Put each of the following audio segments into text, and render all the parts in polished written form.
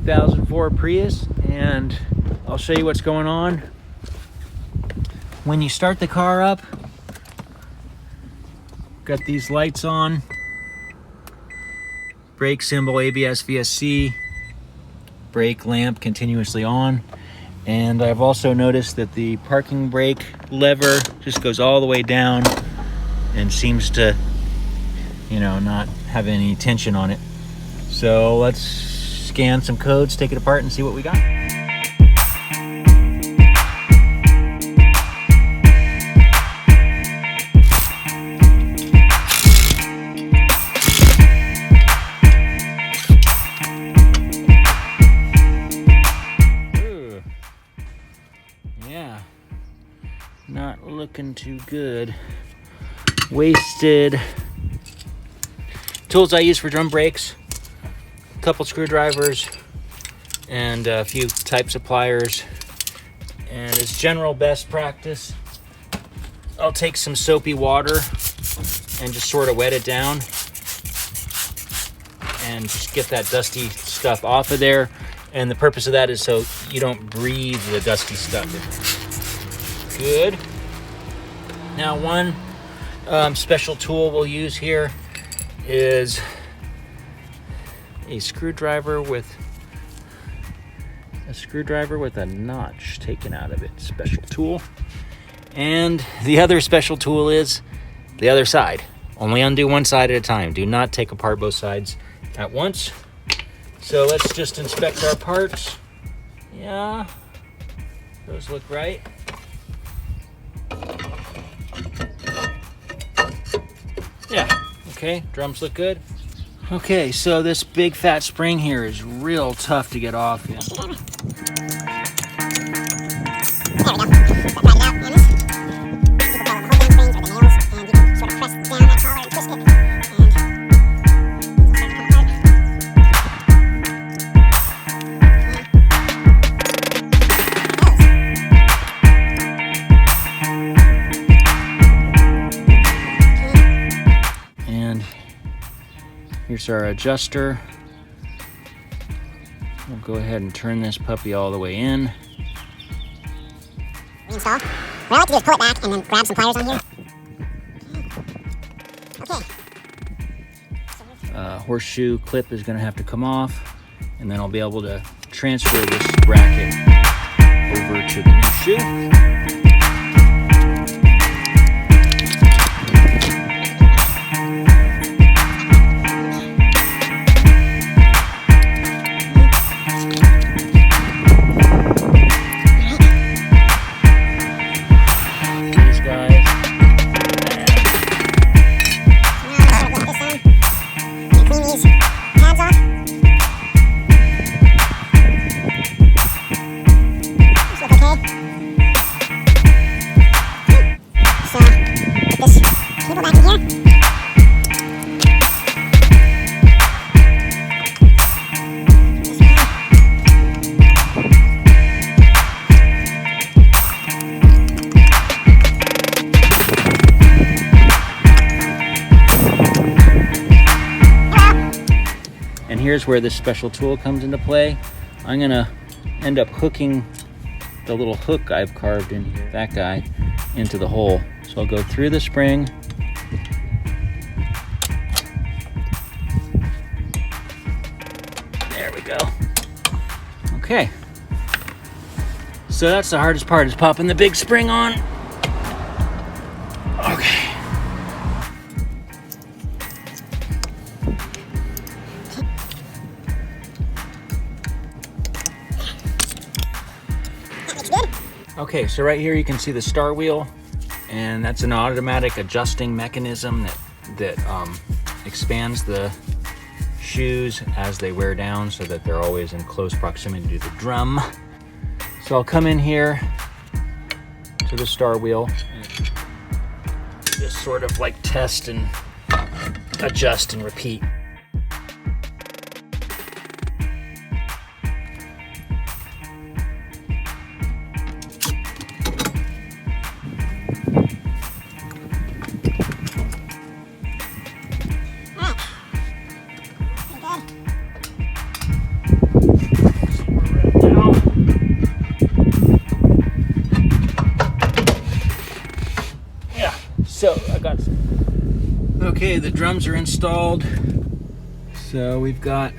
2004 Prius, and I'll show you what's going on. When you start the car up, got these lights on, brake symbol ABS Vsc, brake lamp continuously on, and I've also noticed that the parking brake lever just goes all the way down and seems to, not have any tension on it. So let's scan some codes, take it apart, and see what we got. Ooh. Yeah, not looking too good. Wasted. Tools I use for drum brakes: a couple screwdrivers and a few type pliers. And as general best practice, I'll take some soapy water and just sort of wet it down and just get that dusty stuff off of there. And the purpose of that is so you don't breathe the dusty stuff in. Good. Now, one special tool we'll use here is a screwdriver with a notch taken out of it. Special tool. And the other special tool is the other side. Only undo one side at a time. Do not take apart both sides at once. So let's just inspect our parts. Yeah, those look right. Yeah, okay, drums look good. Okay, so this big fat spring here is real tough to get off. Yeah. Here's our adjuster. We'll go ahead and turn this puppy all the way in. Reinstall. What I like to do is pull it back and then grab some pliers on here. Okay. Horseshoe clip is going to have to come off, and then I'll be able to transfer this bracket over to the new shoe. And here's where this special tool comes into play. I'm gonna end up hooking the little hook I've carved in here, that guy, into the hole. So I'll go through the spring. There we go. Okay. So that's the hardest part, is popping the big spring on. Okay. Okay, so right here you can see the star wheel, and that's an automatic adjusting mechanism that expands the shoes as they wear down so that they're always in close proximity to the drum. So I'll come in here to the star wheel and just sort of like test and adjust and repeat. So I got, okay, the drums are installed. So we've got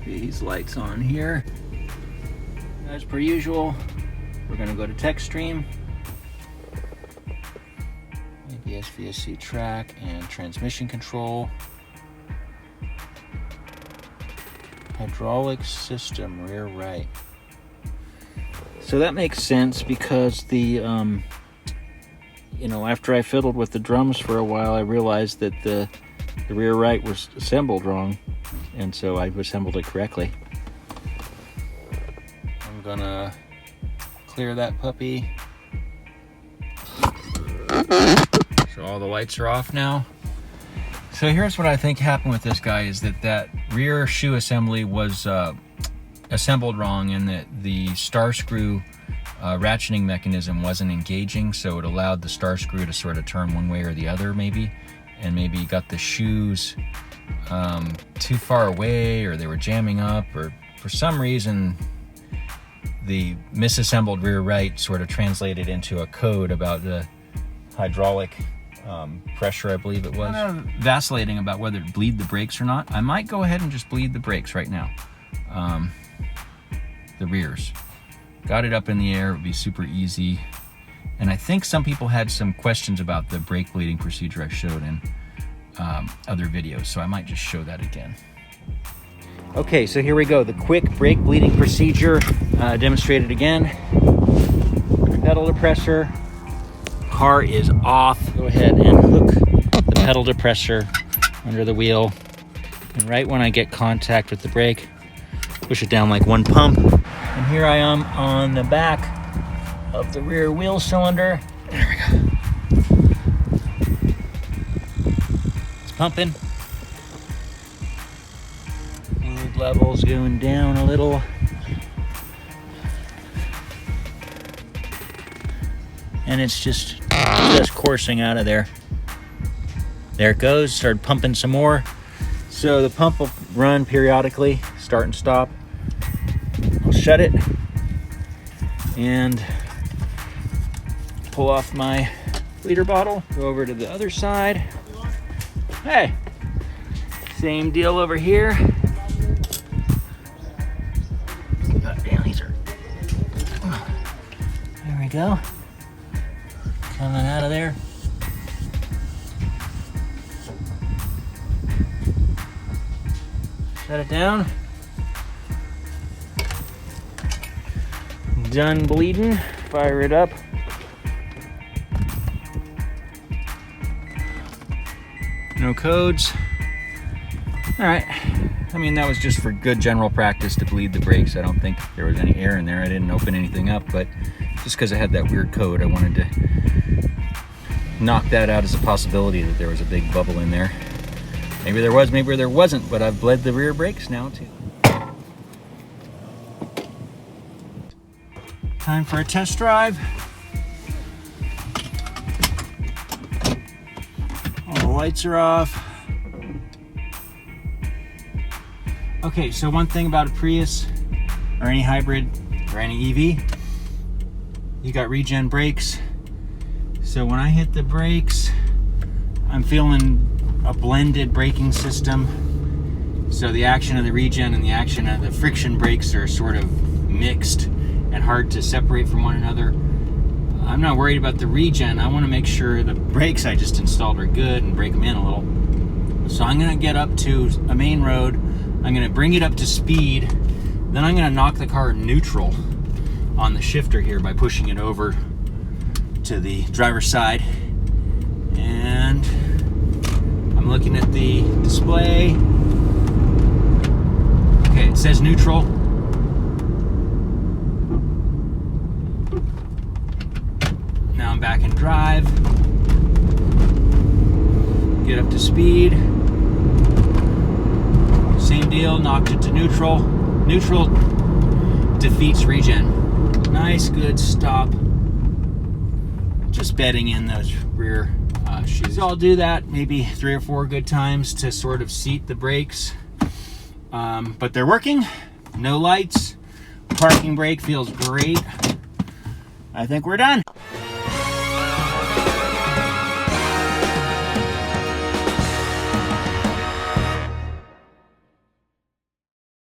these lights on here. As per usual, we're gonna go to tech stream. ABS, Vsc track, and transmission control. Hydraulic system, rear right. So that makes sense because the, after I fiddled with the drums for a while, I realized that the rear right was assembled wrong, and so I assembled it correctly. I'm gonna clear that puppy. So all the lights are off now. So here's what I think happened with this guy is that rear shoe assembly was assembled wrong, and that the star screw ratcheting mechanism wasn't engaging, so it allowed the star screw to sort of turn one way or the other maybe, and maybe you got the shoes too far away, or they were jamming up, or for some reason the misassembled rear right sort of translated into a code about the hydraulic pressure, I believe it was. I'm kind of vacillating about whether to bleed the brakes or not. I might go ahead and just bleed the brakes right now. The rears. Got it up in the air, it would be super easy. And I think some people had some questions about the brake bleeding procedure I showed in other videos, so I might just show that again. Okay, so here we go. The quick brake bleeding procedure demonstrated again. Pedal depressor. Car is off. Go ahead and hook the pedal depressor under the wheel. And right when I get contact with the brake, push it down like one pump. And here I am on the back of the rear wheel cylinder. There we go. It's pumping. Fluid levels going down a little. And it's just coursing out of there. There it goes, started pumping some more. So the pump will run periodically, start and stop. I'll shut it and pull off my liter bottle. Go over to the other side. Hey, same deal over here. God damn, these are, there we go. Coming out of there. Shut it down. Done bleeding. Fire it up. No codes. All right. I mean, that was just for good general practice to bleed the brakes. I don't think there was any air in there. I didn't open anything up, but just because I had that weird code, I wanted to knock that out as a possibility that there was a big bubble in there. Maybe there was, maybe there wasn't, but I've bled the rear brakes now too. Time for a test drive. All the lights are off. Okay, so one thing about a Prius or any hybrid or any EV, you got regen brakes. So when I hit the brakes, I'm feeling a blended braking system. So the action of the regen and the action of the friction brakes are sort of mixed and hard to separate from one another. I'm not worried about the regen. I want to make sure the brakes I just installed are good and break them in a little. So I'm going to get up to a main road. I'm going to bring it up to speed. Then I'm going to knock the car neutral on the shifter here by pushing it over to the driver's side. And I'm looking at the display. Okay, it says neutral. Now I'm back in drive. Get up to speed. Same deal, knocked it to neutral. Neutral defeats regen. Nice, good stop. Just bedding in those rear shoes. So I'll do that maybe 3 or 4 good times to sort of seat the brakes. But they're working. No lights. Parking brake feels great. I think we're done.